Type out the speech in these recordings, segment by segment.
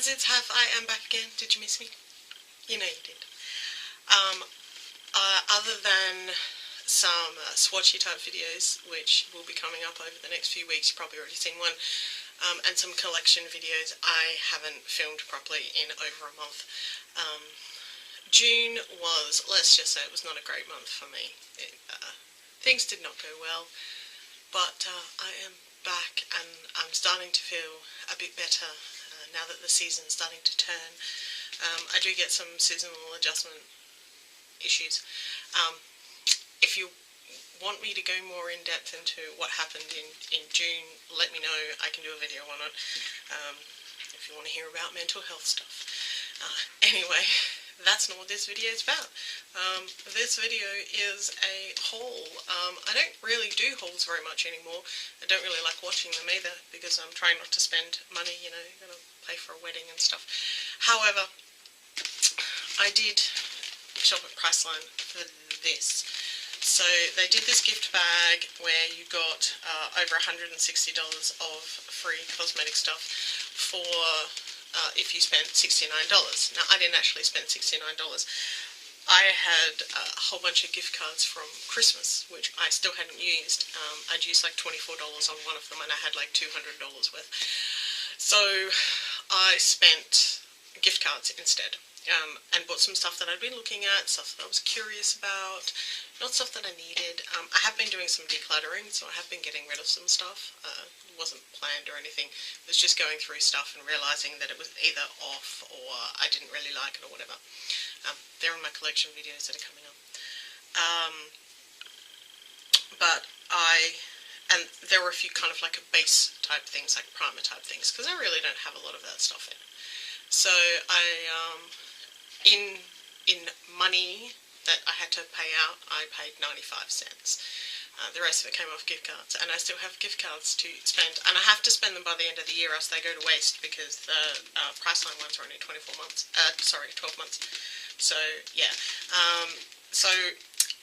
guys, it's Half. I am back again. Did you miss me? You know you did. Other than some swatchy type videos, which will be coming up over the next few weeks, you've probably already seen one, and some collection videos, I haven't filmed properly in over a month. June was, let's just say, it was not a great month for me. Things did not go well, but I am back and I'm starting to feel a bit better now that the season's starting to turn. I do get some seasonal adjustment issues. If you want me to go more in depth into what happened in June, let me know. I can do a video on it if you want to hear about mental health stuff. Anyway, that's not what this video is about. This video is a haul. I don't really do hauls very much anymore. I don't really like watching them either because I'm trying not to spend money, you know, going to pay for a wedding and stuff. However, I did shop at Priceline for this. So they did this gift bag where you got over $160 of free cosmetic stuff for if you spent $69. Now, I didn't actually spend $69. I had a whole bunch of gift cards from Christmas, which I still hadn't used. I'd used like $24 on one of them, and I had like $200 worth. So I spent gift cards instead, and bought some stuff that I'd been looking at, stuff that I was curious about, not stuff that I needed. I have been doing some decluttering, so I have been getting rid of some stuff. It wasn't planned or anything. It was just going through stuff and realising that it was either off or I didn't really like it or whatever. They're in my collection videos that are coming up. And there were a few kind of like a base type things, like primer type things, because I really don't have a lot of that stuff in. So in money that I had to pay out, I paid 95 cents. The rest of it came off gift cards, and I still have gift cards to spend, and I have to spend them by the end of the year, else they go to waste, because the Priceline ones are only 12 months. So yeah, so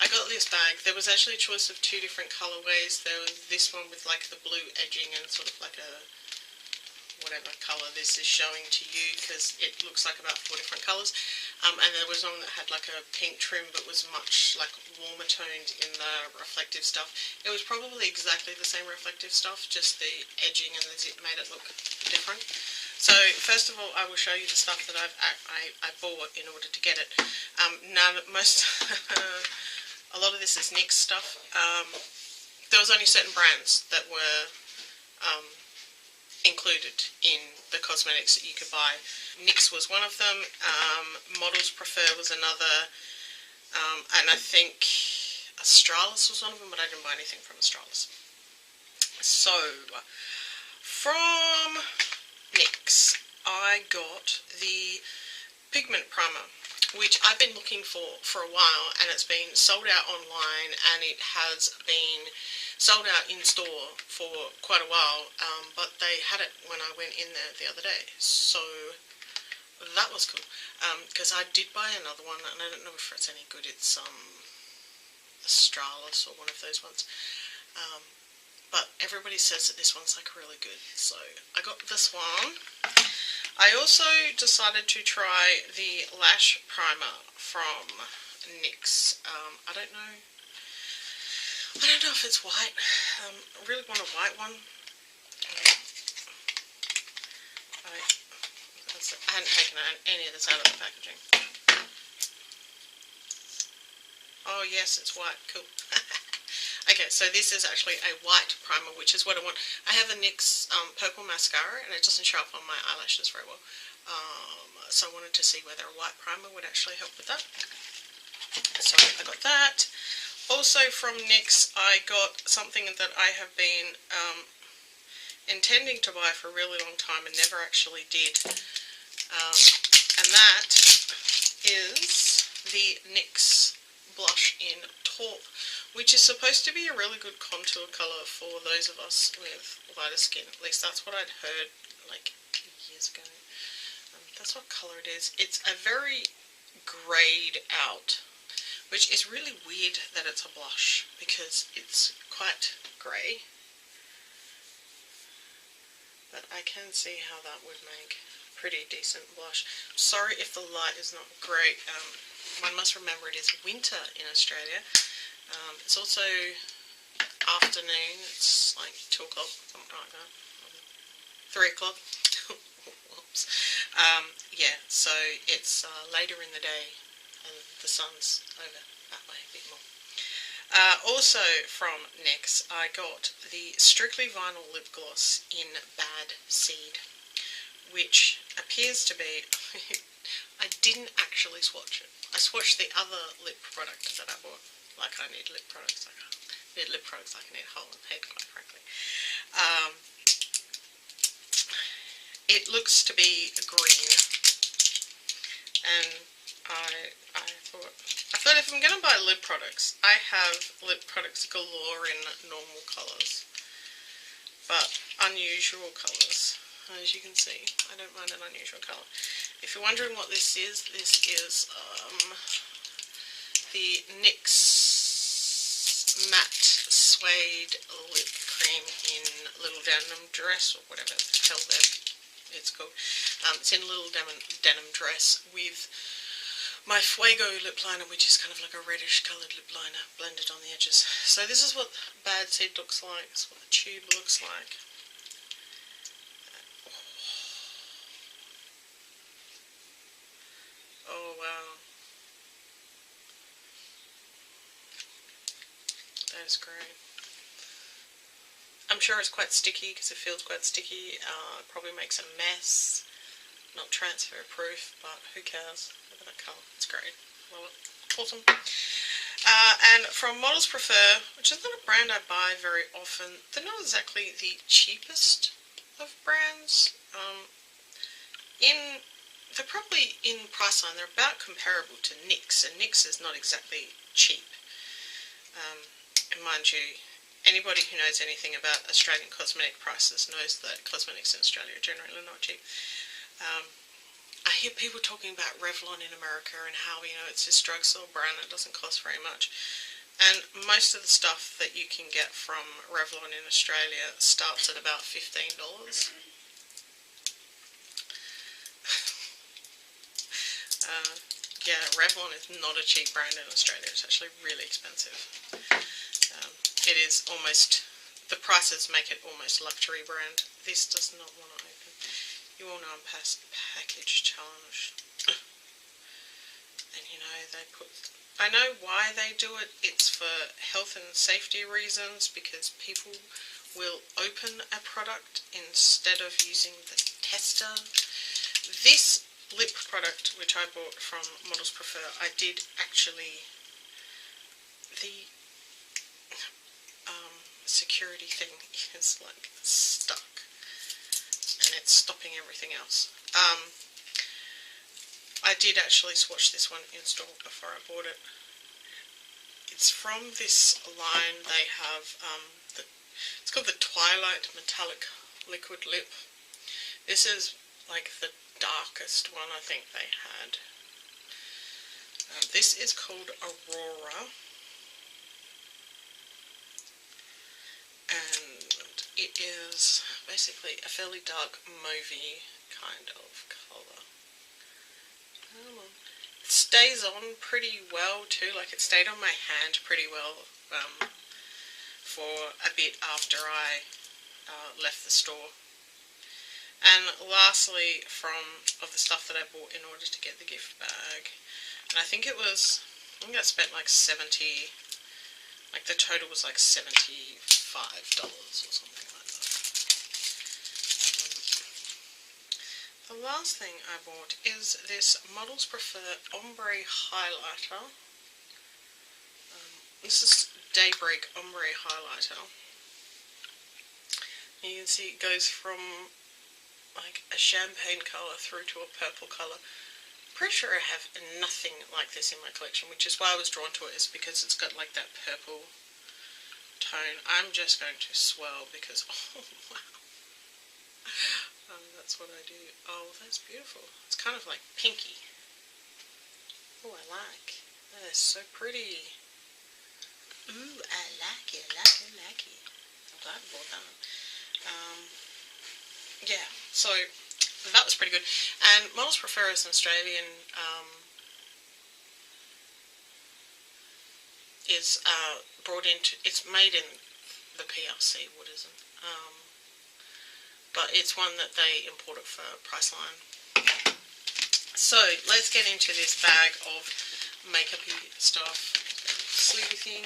I got this bag. There was actually a choice of two different colorways. There was this one with like the blue edging and sort of like a whatever colour this is showing to you, because it looks like about 4 different colours. And there was one that had like a pink trim but was much like warmer toned in the reflective stuff. It was probably exactly the same reflective stuff, just the edging and the zip made it look different. So first of all, I will show you the stuff that I bought in order to get it. Now, a lot of this is NYX stuff. There was only certain brands that were included in the cosmetics that you could buy. NYX was one of them, Models Prefer was another, and I think Australis was one of them, but I didn't buy anything from Australis. So, from NYX, I got the pigment primer, which I've been looking for a while, and it's been sold out online, and it has been sold out in store for quite a while, but they had it when I went in there the other day, so that was cool, because I did buy another one, and I don't know if it's any good. It's Australis or one of those ones, but everybody says that this one's like really good, so I got this one. I also decided to try the lash primer from NYX. I don't know if it's white. I really want a white one. I hadn't taken any of this out of the packaging. Oh yes, it's white. Cool. Okay, so this is actually a white primer, which is what I want. I have a NYX purple mascara, and it doesn't show up on my eyelashes very well. So I wanted to see whether a white primer would actually help with that. So I got that. Also from NYX, I got something that I have been intending to buy for a really long time and never actually did. And that is the NYX blush in Taupe, which is supposed to be a really good contour colour for those of us with lighter skin. At least that's what I'd heard like years ago. That's what colour it is. It's a very greyed out, which is really weird that it's a blush because it's quite grey. But I can see how that would make pretty decent blush. Sorry if the light is not great. One must remember it is winter in Australia. It's also afternoon. It's like 2 o'clock, something like that. 3 o'clock. Whoops. Yeah, so it's later in the day and the sun's over that way a bit more. Also from NYX, I got the Strictly Vinyl Lip Gloss in Bad Seed, which appears to be... I didn't actually swatch it. I swatched the other lip product that I bought. Like, I need lip products. I need lip products like I need a whole head, quite frankly. It looks to be green, and I thought if I'm going to buy lip products, I have lip products galore in normal colours, but unusual colours. As you can see, I don't mind an unusual colour. If you're wondering what this is the NYX Matte Suede Lip Cream in Little Denim Dress, or whatever the hell it's called. It's in a little denim dress with my Fuego lip liner, which is kind of like a reddish coloured lip liner blended on the edges. So this is what Bad Seed looks like. This is what the tube looks like. Oh wow. That is great. I'm sure it's quite sticky because it feels quite sticky. It probably makes a mess. Not transfer proof, but who cares? Look at that colour. It's great. Love it. Awesome. And from Models Prefer, which is not a brand I buy very often, they're not exactly the cheapest of brands. They're probably in Priceline. They're about comparable to NYX, and NYX is not exactly cheap. And mind you, anybody who knows anything about Australian cosmetic prices knows that cosmetics in Australia are generally not cheap. I hear people talking about Revlon in America and how, you know, it's this drugstore brand that doesn't cost very much. And most of the stuff that you can get from Revlon in Australia starts at about $15. Yeah, Revlon is not a cheap brand in Australia. It's actually really expensive. It is almost, the prices make it almost luxury brand. This does not want to open. You all know I'm past package challenge. And you know, they put, I know why they do it. It's for health and safety reasons, because people will open a product instead of using the tester. This lip product, which I bought from Models Prefer, I did actually, the security thing is like stuck and it's stopping everything else. I did actually swatch this one in store before I bought it. It's from this line. They have it's called the Twilight Metallic Liquid Lip. This is like the darkest one I think they had. This is called Aurora, and it is basically a fairly dark mauvey kind of colour. It stays on pretty well too, like it stayed on my hand pretty well for a bit after I left the store. And lastly, of the stuff that I bought in order to get the gift bag, and I think I spent like 70, like the total was like $75 or something like that. The last thing I bought is this Models Prefer Ombre Highlighter. This is Daybreak Ombre Highlighter. You can see it goes from like a champagne colour through to a purple colour. Pretty sure I have nothing like this in my collection, which is why I was drawn to it, is because it's got like that purple tone. I'm just going to swirl because, oh wow, that's what I do. Oh, that's beautiful. It's kind of like pinky. Oh, I like. That is so pretty. Ooh, I like it, like it. I'm glad I bought that one. Yeah, so that was pretty good. And Models Prefer is an Australian, is brought into, it's made in the PRC, Woodism, but it's one that they imported for Priceline. So let's get into this bag of makeup-y stuff, sleevey thing.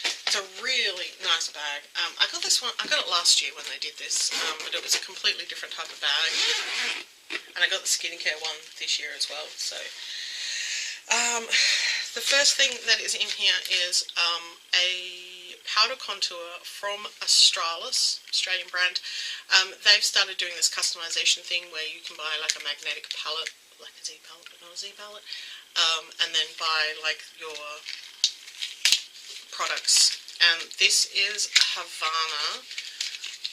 It's a really nice bag. I got this one, I got it last year when they did this, but it was a completely different type of bag. And I got the skincare one this year as well. So the first thing that is in here is a powder contour from Australis, Australian brand. They've started doing this customization thing where you can buy like a magnetic palette, like a Z palette, but not a Z palette, and then buy like your products. And this is Havana,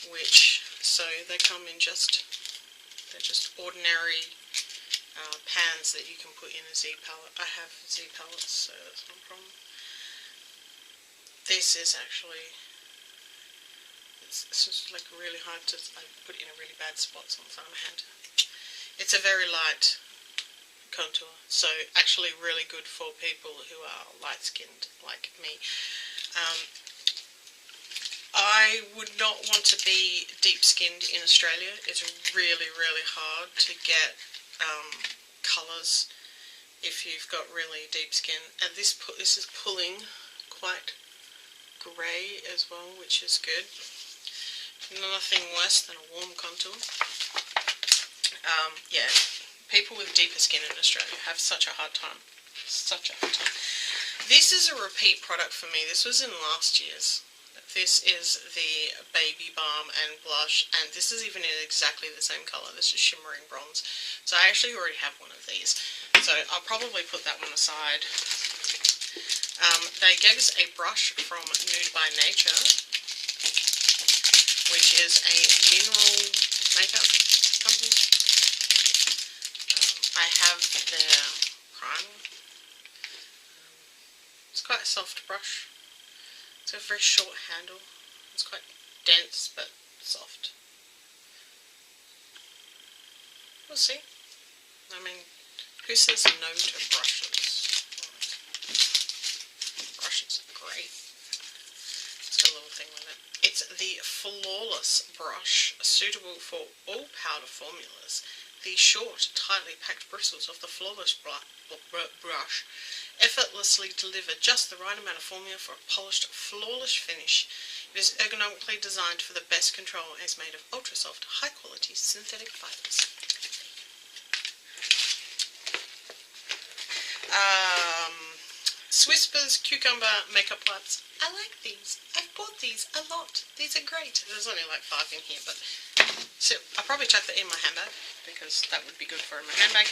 which, so they come in they're just ordinary pans that you can put in a Z palette. I have Z palettes, so that's no problem. This is actually, it's just like really hard to, I put it in a really bad spot on the front of my hand. It's a very light contour, so actually really good for people who are light skinned like me. I would not want to be deep skinned in Australia. It's really, really hard to get colours if you've got really deep skin. And this is pulling quite grey as well, which is good. Nothing worse than a warm contour. Yeah, people with deeper skin in Australia have such a hard time. Such a hard time. This is a repeat product for me. This was in last year's. This is the Baby Balm and Blush, and this is even in exactly the same colour. This is Shimmering Bronze. So I actually already have one of these. So I'll probably put that one aside. They gave us a brush from Nude by Nature, which is a mineral makeup company. I have their primer. It's quite a soft brush. It's got a very short handle. It's quite dense but soft. We'll see. I mean, who says no to brushes? Brushes are great. It's got a little thing with it. It's the Flawless brush, suitable for all powder formulas. The short, tightly packed bristles of the Flawless brush effortlessly deliver just the right amount of formula for a polished, flawless finish. It is ergonomically designed for the best control and is made of ultra-soft, high-quality synthetic fibers. Swisper's Cucumber Makeup Wipes. I like these. I've bought these a lot. These are great. There's only like 5 in here, but so I'll probably chuck that in my handbag because that would be good for my handbag.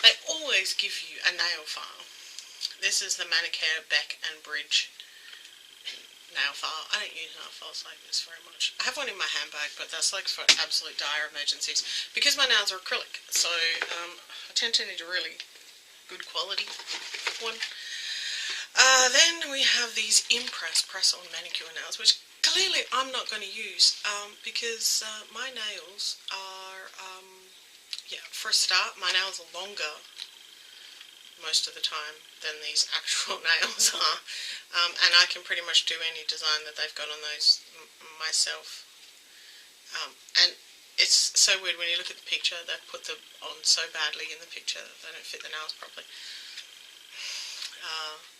They always give you a nail file. This is the Manicare Beck and Bridge nail file. I don't use nail files like this very much. I have one in my handbag, but that's like for absolute dire emergencies because my nails are acrylic, so I tend to need a really good quality one. Then we have these Impress press-on manicure nails, which clearly I'm not going to use because my nails are, yeah, for a start, my nails are longer most of the time than these actual nails are, and I can pretty much do any design that they've got on those myself. And it's so weird when you look at the picture. They put them on so badly in the picture that they don't fit the nails properly.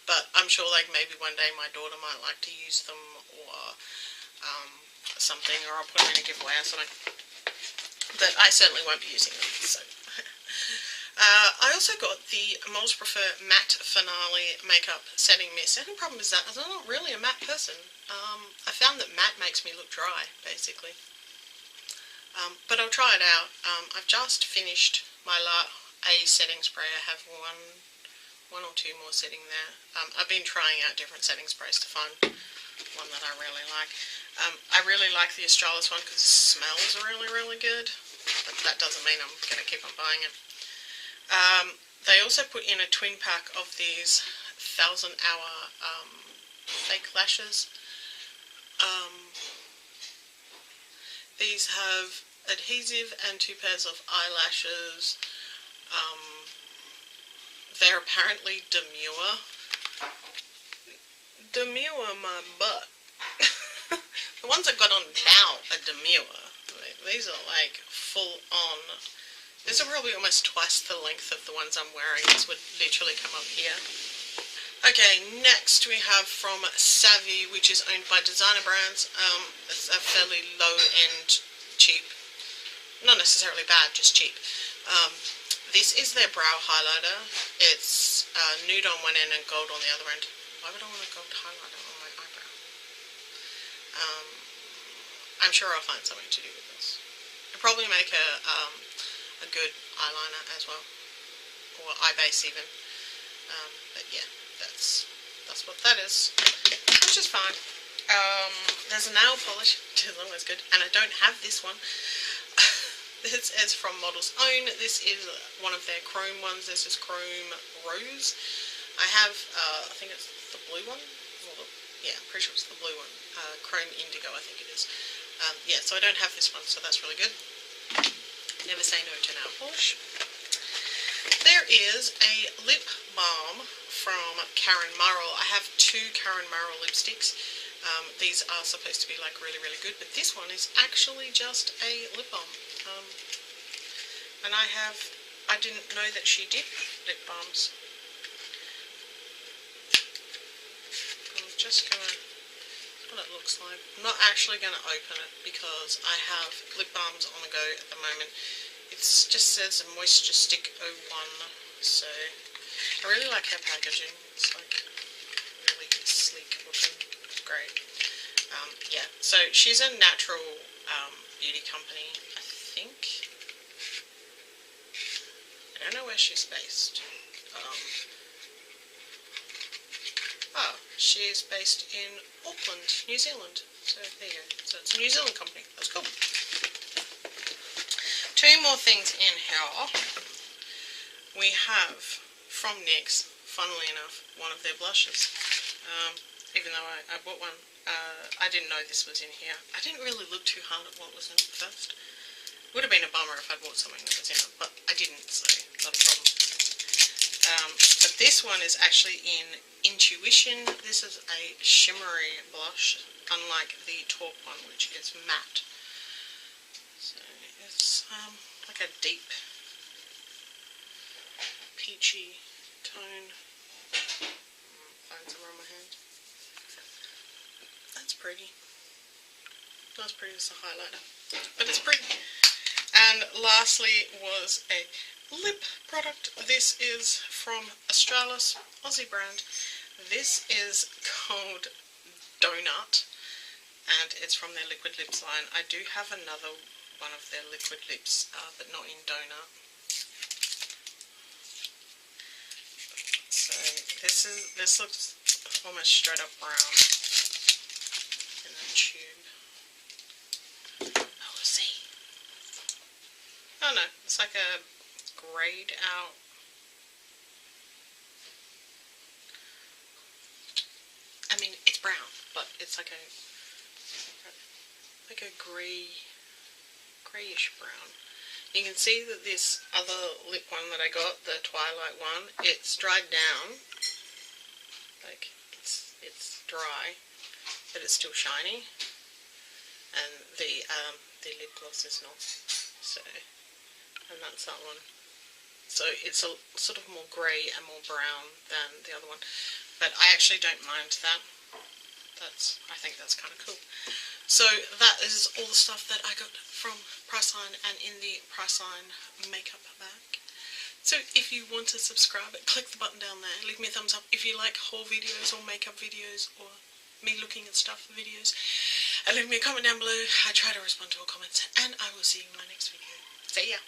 But I'm sure like maybe one day my daughter might like to use them or something, or I'll put them in a giveaway or something. But I certainly won't be using them. So I also got the Models Prefer Matte Finale Makeup Setting Mist. The only problem is that I'm not really a matte person. I found that matte makes me look dry, basically. But I'll try it out. I've just finished my A setting spray. I have one or two more sitting there. I've been trying out different setting sprays to find one that I really like. I really like the Australis one because it smells really, really good. But that doesn't mean I'm going to keep on buying it. They also put in a twin pack of these 1000-hour fake lashes. These have adhesive and 2 pairs of eyelashes. They're apparently demure. Demure my butt. The ones I've got on now are demure. These are like full on. These are probably almost twice the length of the ones I'm wearing. This would literally come up here. Okay, next we have from Savvy, which is owned by Designer Brands. It's a fairly low-end, cheap, not necessarily bad, just cheap. This is their brow highlighter. It's nude on one end and gold on the other end. Why would I want a gold highlighter on my eyebrow? I'm sure I'll find something to do with this. It'll probably make a good eyeliner as well, or eye base even. But yeah. That's what that is, which is fine. There's a nail polish, which is always good, and I don't have this one. This is from Model's Own. This is one of their chrome ones. This is Chrome Rose. I have, I think it's the blue one. Yeah, I'm pretty sure it's the blue one. Chrome Indigo, I think it is. Yeah, so I don't have this one, so that's really good. Never say no to nail polish. There is a lip balm from Karen Marl. I have 2 Karen Marl lipsticks. These are supposed to be like really, really good, but this one is actually just a lip balm. And I didn't know that she did lip balms. I'm just gonna, that's what it looks like. I'm not actually gonna open it because I have lip balms on the go at the moment. It just says Moisture Stick 01, so I really like her packaging. It's like really sleek looking. It's great. Yeah, so she's a natural beauty company, I think. I don't know where she's based. Oh, she's based in Auckland, New Zealand. So there you go. So it's a New Zealand company. That's cool. 2 more things in here. We have from NYX, funnily enough, one of their blushes. Even though I bought one, I didn't know this was in here. I didn't really look too hard at what was in it first. Would have been a bummer if I'd bought something that was in it, but I didn't, so not a problem. But this one is actually in Intuition. This is a shimmery blush, unlike the Talk one, which is matte. So it's like a deep peachy tone. Find some on my hand. That's pretty. Not as pretty as the highlighter, but it's pretty. And lastly was a lip product. This is from Australis, Aussie brand. This is called Donut, and it's from their liquid lips line. I do have another one of their liquid lips, but not in Donut. So this looks almost straight up brown in the tube. Oh, we'll see. Oh no, it's like a grayed out. I mean, it's brown, but it's like a grayish brown. You can see that this other lip one that I got, the Twilight one, it's dried down. Like it's dry, but it's still shiny. And the lip gloss is not. So, and that's that one. So it's a sort of more grey and more brown than the other one. But I actually don't mind that. I think that's kind of cool. So that is all the stuff that I got from Priceline and in the Priceline makeup bag. So if you want to subscribe, click the button down there. Leave me a thumbs up if you like haul videos or makeup videos or me looking at stuff videos. And leave me a comment down below. I try to respond to all comments. And I will see you in my next video. See ya!